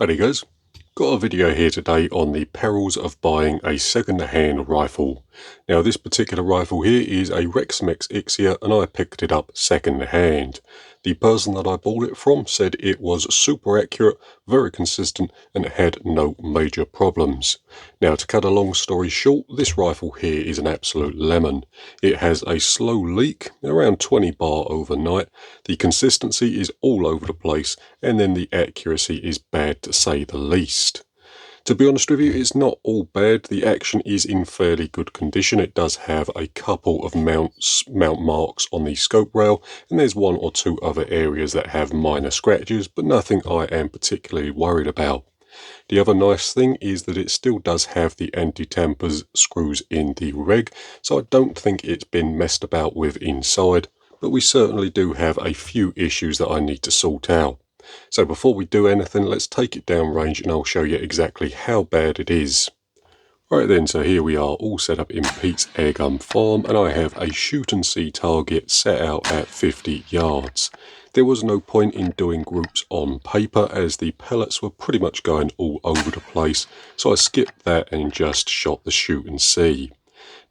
Hey guys, got a video here today on the perils of buying a second-hand rifle. Now this particular rifle here is a Reximex ixia and I picked it up second-hand. The person that I bought it from said it was super accurate, very consistent and it had no major problems. Now to cut a long story short, this rifle here is an absolute lemon. It has a slow leak, around 20 bar overnight, the consistency is all over the place and then the accuracy is bad to say the least. To be honest with you, it's not all bad. The action is in fairly good condition. It does have a couple of mount marks on the scope rail, and there's one or two other areas that have minor scratches, but nothing I am particularly worried about. The other nice thing is that it still does have the anti-tampers screws in the reg, so I don't think it's been messed about with inside, but we certainly do have a few issues that I need to sort out. So before we do anything, let's take it down range and I'll show you exactly how bad it is. Right then, so here we are all set up in Pete's airgun farm and I have a shoot and see target set out at 50 yards. There was no point in doing groups on paper as the pellets were pretty much going all over the place, so I skipped that and just shot the shoot and see.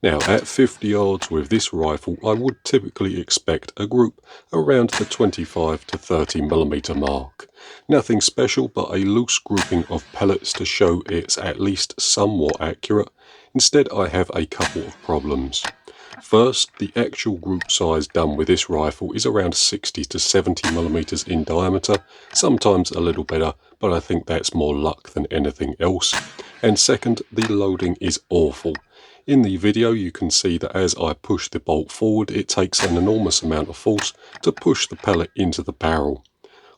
Now at 50 yards with this rifle I would typically expect a group around the 25 to 30mm mark. Nothing special but a loose grouping of pellets to show it's at least somewhat accurate. Instead I have a couple of problems. First, the actual group size done with this rifle is around 60 to 70mm in diameter, sometimes a little better, but I think that's more luck than anything else. And second, the loading is awful. In the video you can see that as I push the bolt forward it takes an enormous amount of force to push the pellet into the barrel.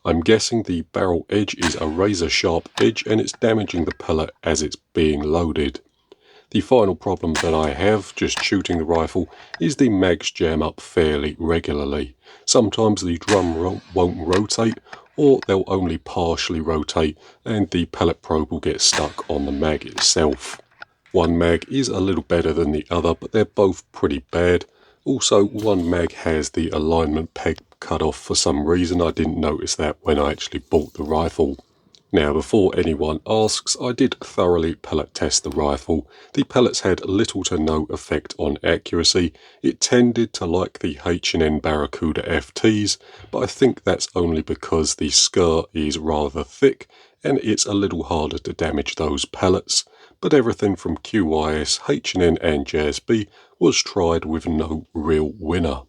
I'm guessing the barrel edge is a razor sharp edge and it's damaging the pellet as it's being loaded. The final problem that I have just shooting the rifle is the mags jam up fairly regularly. Sometimes the drum won't rotate or they'll only partially rotate and the pellet probe will get stuck on the mag itself. One mag is a little better than the other, but they're both pretty bad. Also, one mag has the alignment peg cut off for some reason. I didn't notice that when I actually bought the rifle. Now, before anyone asks, I did thoroughly pellet test the rifle. The pellets had little to no effect on accuracy. It tended to like the H&N Barracuda FTs, but I think that's only because the skirt is rather thick and it's a little harder to damage those pellets. But everything from QYS, H&N and JSB was tried with no real winner.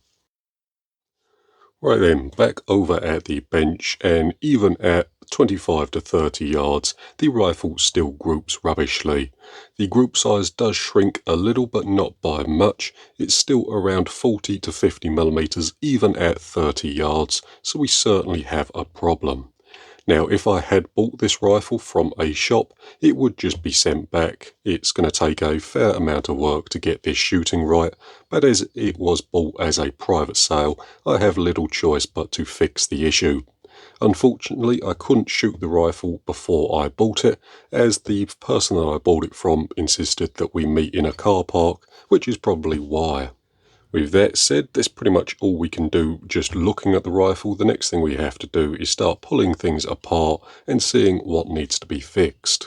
Right then, back over at the bench, and even at 25 to 30 yards, the rifle still groups rubbishly. The group size does shrink a little, but not by much. It's still around 40 to 50mm even at 30 yards, so we certainly have a problem. Now, if I had bought this rifle from a shop, it would just be sent back. It's going to take a fair amount of work to get this shooting right, but as it was bought as a private sale, I have little choice but to fix the issue. Unfortunately, I couldn't shoot the rifle before I bought it, as the person that I bought it from insisted that we meet in a car park, which is probably why. With that said, that's pretty much all we can do just looking at the rifle. The next thing we have to do is start pulling things apart and seeing what needs to be fixed.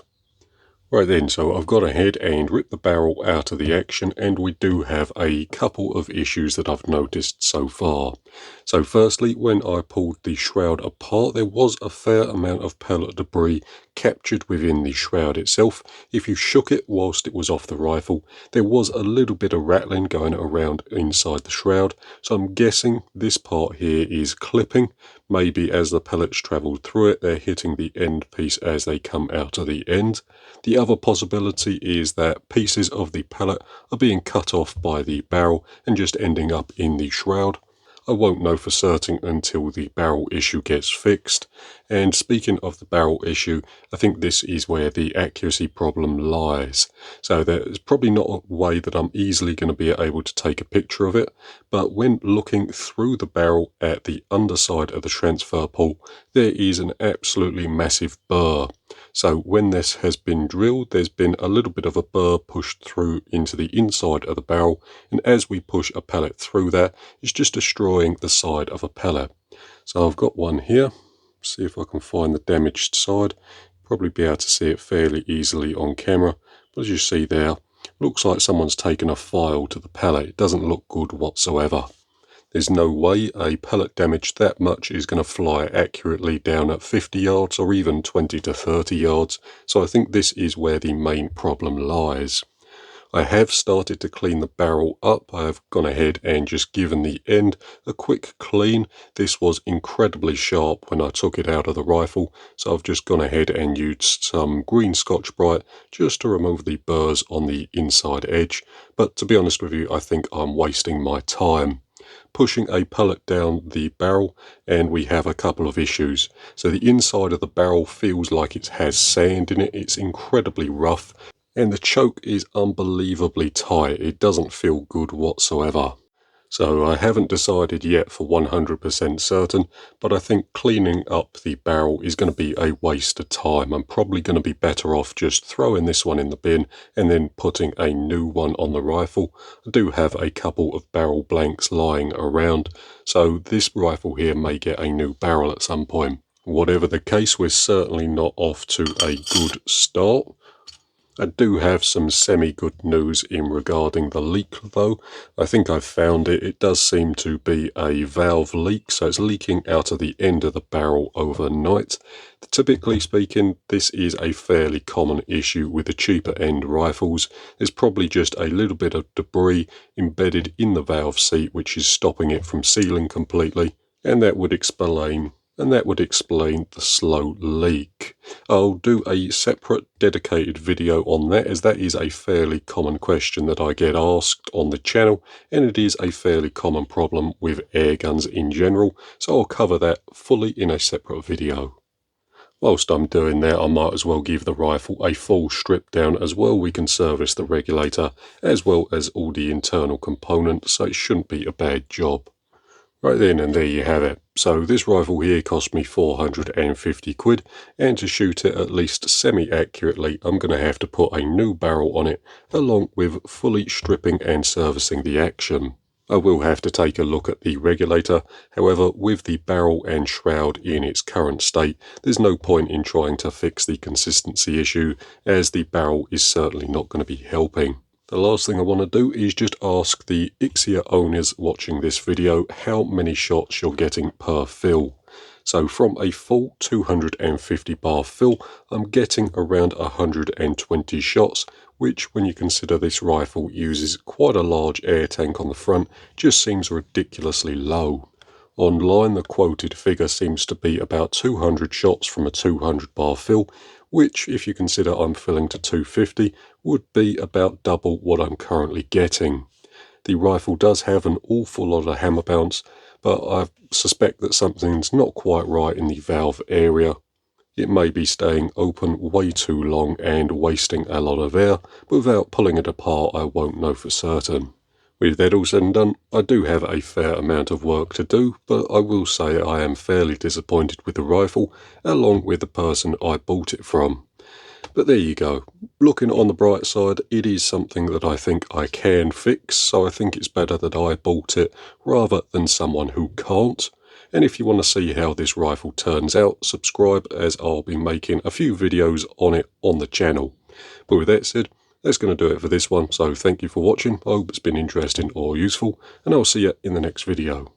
Right then, so I've gone ahead and ripped the barrel out of the action and we do have a couple of issues that I've noticed so far. So firstly, when I pulled the shroud apart, there was a fair amount of pellet debris captured within the shroud itself. If you shook it whilst it was off the rifle, there was a little bit of rattling going around inside the shroud. So I'm guessing this part here is clipping. Maybe as the pellets travel through it, they're hitting the end piece as they come out of the end. The other possibility is that pieces of the pellet are being cut off by the barrel and just ending up in the shroud. I won't know for certain until the barrel issue gets fixed. And speaking of the barrel issue, I think this is where the accuracy problem lies. So there's probably not a way that I'm easily going to be able to take a picture of it, but when looking through the barrel at the underside of the transfer port, there is an absolutely massive burr. So when this has been drilled, there's been a little bit of a burr pushed through into the inside of the barrel, and as we push a pellet through there, it's just destroying the side of a pellet. So I've got one here. See if I can find the damaged side. Probably be able to see it fairly easily on camera, but as you see there, looks like someone's taken a file to the pallet. It doesn't look good whatsoever. There's no way a pellet damaged that much is going to fly accurately down at 50 yards or even 20 to 30 yards, so I think this is where the main problem lies. I have started to clean the barrel up. I have gone ahead and just given the end a quick clean. This was incredibly sharp when I took it out of the rifle, so I've just gone ahead and used some green Scotch-Brite just to remove the burrs on the inside edge. But to be honest with you, I think I'm wasting my time. Pushing a pellet down the barrel, and we have a couple of issues. So the inside of the barrel feels like it has sand in it. It's incredibly rough, and the choke is unbelievably tight. It doesn't feel good whatsoever. So I haven't decided yet for 100% certain, but I think cleaning up the barrel is going to be a waste of time. I'm probably going to be better off just throwing this one in the bin and then putting a new one on the rifle. I do have a couple of barrel blanks lying around, so this rifle here may get a new barrel at some point. Whatever the case, we're certainly not off to a good start. I do have some semi-good news in regarding the leak though. I think I've found it. It does seem to be a valve leak, so it's leaking out of the end of the barrel overnight. Typically speaking, this is a fairly common issue with the cheaper end rifles. There's probably just a little bit of debris embedded in the valve seat which is stopping it from sealing completely, and that would explain the slow leak. I'll do a separate dedicated video on that, as that is a fairly common question that I get asked on the channel, and it is a fairly common problem with air guns in general, so I'll cover that fully in a separate video. Whilst I'm doing that, I might as well give the rifle a full strip down as well. We can service the regulator as well as all the internal components, so it shouldn't be a bad job. Right then, and there you have it. So this rifle here cost me 450 quid, and to shoot it at least semi-accurately, I'm going to have to put a new barrel on it, along with fully stripping and servicing the action. I will have to take a look at the regulator. However, with the barrel and shroud in its current state, there's no point in trying to fix the consistency issue, as the barrel is certainly not going to be helping. The last thing I want to do is just ask the ixia owners watching this video how many shots you're getting per fill. So from a full 250 bar fill, I'm getting around 120 shots, which when you consider this rifle uses quite a large air tank on the front, just seems ridiculously low. Online, the quoted figure seems to be about 200 shots from a 200 bar fill, which, if you consider I'm filling to 250, would be about double what I'm currently getting. The rifle does have an awful lot of hammer bounce, but I suspect that something's not quite right in the valve area. It may be staying open way too long and wasting a lot of air, but without pulling it apart I won't know for certain. With that all said and done, I do have a fair amount of work to do, but I will say I am fairly disappointed with the rifle, along with the person I bought it from. But there you go. Looking on the bright side, it is something that I think I can fix, so I think it's better that I bought it rather than someone who can't. And if you want to see how this rifle turns out, subscribe, as I'll be making a few videos on it on the channel. But with that said, that's going to do it for this one, so thank you for watching. I hope it's been interesting or useful, and I'll see you in the next video.